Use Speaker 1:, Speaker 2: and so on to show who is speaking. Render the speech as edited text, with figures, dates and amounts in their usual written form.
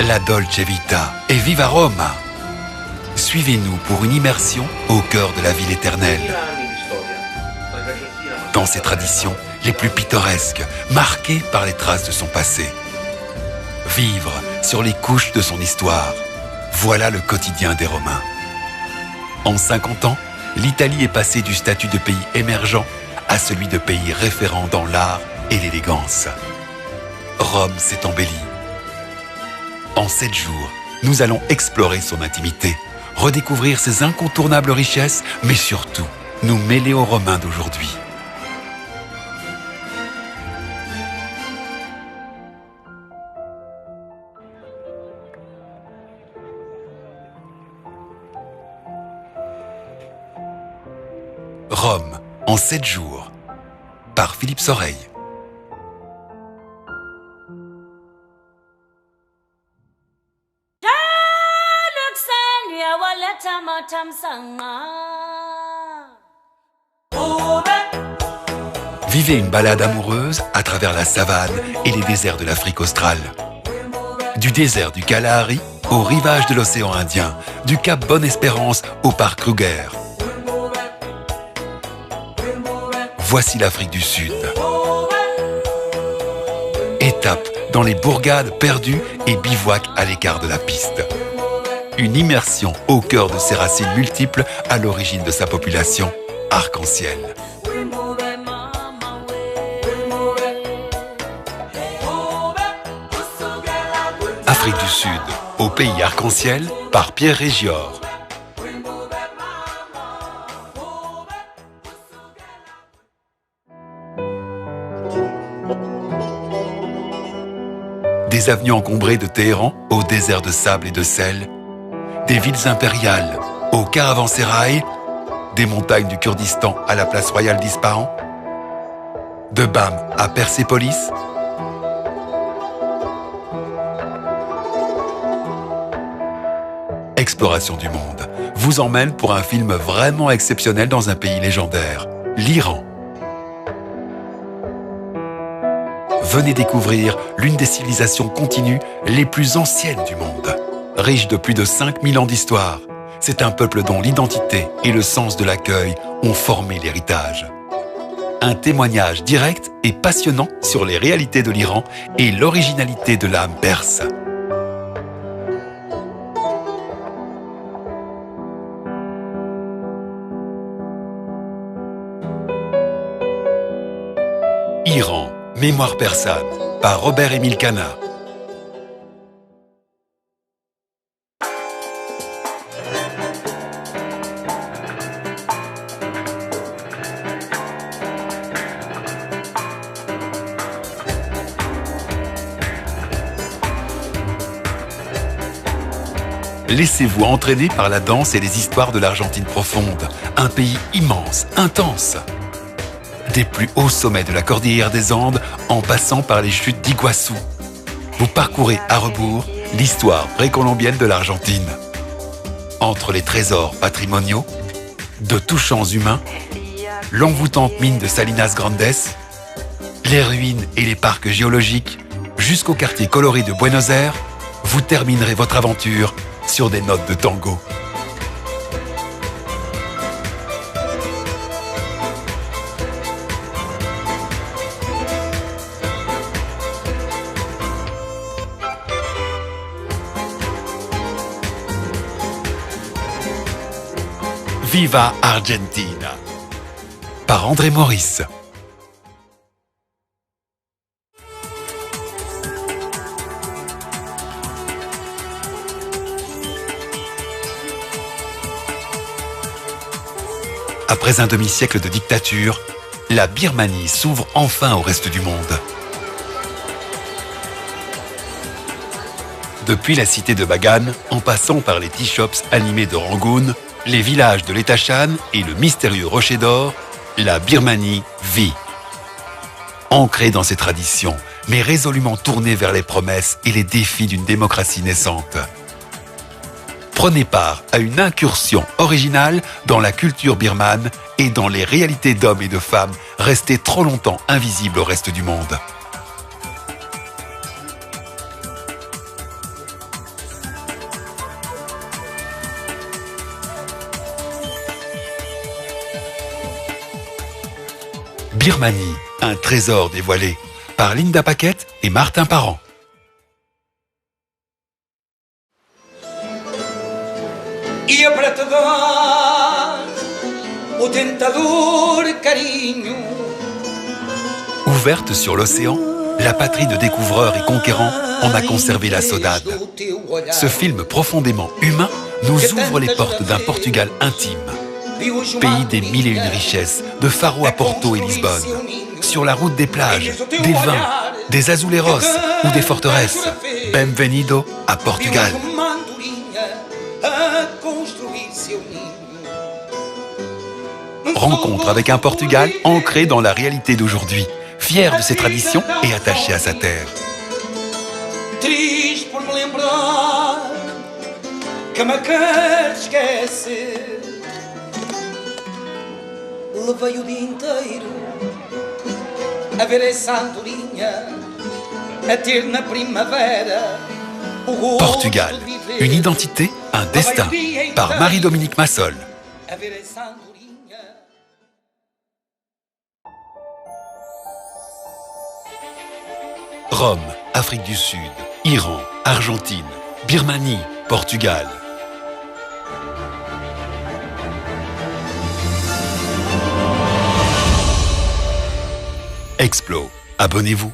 Speaker 1: la Dolce Vita et Viva Roma. Suivez-nous pour une immersion au cœur de la ville éternelle. Dans ses traditions les plus pittoresques, marquées par les traces de son passé. Vivre sur les couches de son histoire, voilà le quotidien des Romains. En 50 ans, l'Italie est passée du statut de pays émergent à celui de pays référent dans l'art et l'élégance. Rome s'est embellie. En 7 jours, nous allons explorer son intimité, redécouvrir ses incontournables richesses, mais surtout, nous mêler aux Romains d'aujourd'hui. Rome, en 7 jours, par Philippe Soreille. Vivez une balade amoureuse à travers la savane et les déserts de l'Afrique australe. Du désert du Kalahari au rivage de l'océan Indien, du cap Bonne-Espérance au parc Kruger. Voici l'Afrique du Sud. Étape dans les bourgades perdues et bivouac à l'écart de la piste. Une immersion au cœur de ses racines multiples à l'origine de sa population, arc-en-ciel. Afrique du Sud, au pays arc-en-ciel, par Pierre Régior. Des avenues encombrées de Téhéran au désert de sable et de sel, des villes impériales au caravansérail, des montagnes du Kurdistan à la place royale d'Ispahan, de Bam à Persépolis, Exploration du monde vous emmène pour un film vraiment exceptionnel dans un pays légendaire, l'Iran. Venez découvrir l'une des civilisations continues les plus anciennes du monde. Riche de plus de 5000 ans d'histoire, c'est un peuple dont l'identité et le sens de l'accueil ont formé l'héritage. Un témoignage direct et passionnant sur les réalités de l'Iran et l'originalité de l'âme perse. Iran, mémoire persane, par Robert-Émile Cana. Laissez-vous entraîner par la danse et les histoires de l'Argentine profonde, un pays immense, intense. Des plus hauts sommets de la cordillère des Andes en passant par les chutes d'Iguassou. Vous parcourez à rebours l'histoire précolombienne de l'Argentine. Entre les trésors patrimoniaux, de touchants humains, l'envoûtante mine de Salinas Grandes, les ruines et les parcs géologiques, jusqu'au quartier coloré de Buenos Aires, vous terminerez votre aventure sur des notes de tango. Viva Argentina, par André Maurice. Après un demi-siècle de dictature, la Birmanie s'ouvre enfin au reste du monde. Depuis la cité de Bagan, en passant par les tea shops animés de Rangoon, les villages de l'Etachan et le mystérieux Rocher d'Or, la Birmanie vit. Ancrée dans ses traditions, mais résolument tournée vers les promesses et les défis d'une démocratie naissante. Prenez part à une incursion originale dans la culture birmane et dans les réalités d'hommes et de femmes restées trop longtemps invisibles au reste du monde. Birmanie, un trésor dévoilé par Linda Paquette et Martin Parent.
Speaker 2: E para te dar o tentador carinho.
Speaker 1: Ouverte sur l'océan, la patrie de découvreurs et conquérants en a conservé la saudade. Ce film profondément humain nous ouvre les portes d'un Portugal intime. Pays des mille et une richesses, de Faro à Porto et Lisbonne. Sur la route des plages, des vins, des azuleros ou des forteresses. Bem-vindo à Portugal. Rencontre avec un Portugal ancré dans la réalité d'aujourd'hui, fier de ses traditions et attaché à sa terre.
Speaker 2: Triste por me lembrar que me quer esquecer. Levei o dia inteiro a ver essa andorinha, a ter na primavera o gosto
Speaker 1: Portugal,
Speaker 2: de viver.
Speaker 1: une identité, un destin, par Marie-Dominique Massol.
Speaker 2: A ver essa andorinha.
Speaker 1: Rome, Afrique du Sud, Iran, Argentine, Birmanie, Portugal. Explo, abonnez-vous.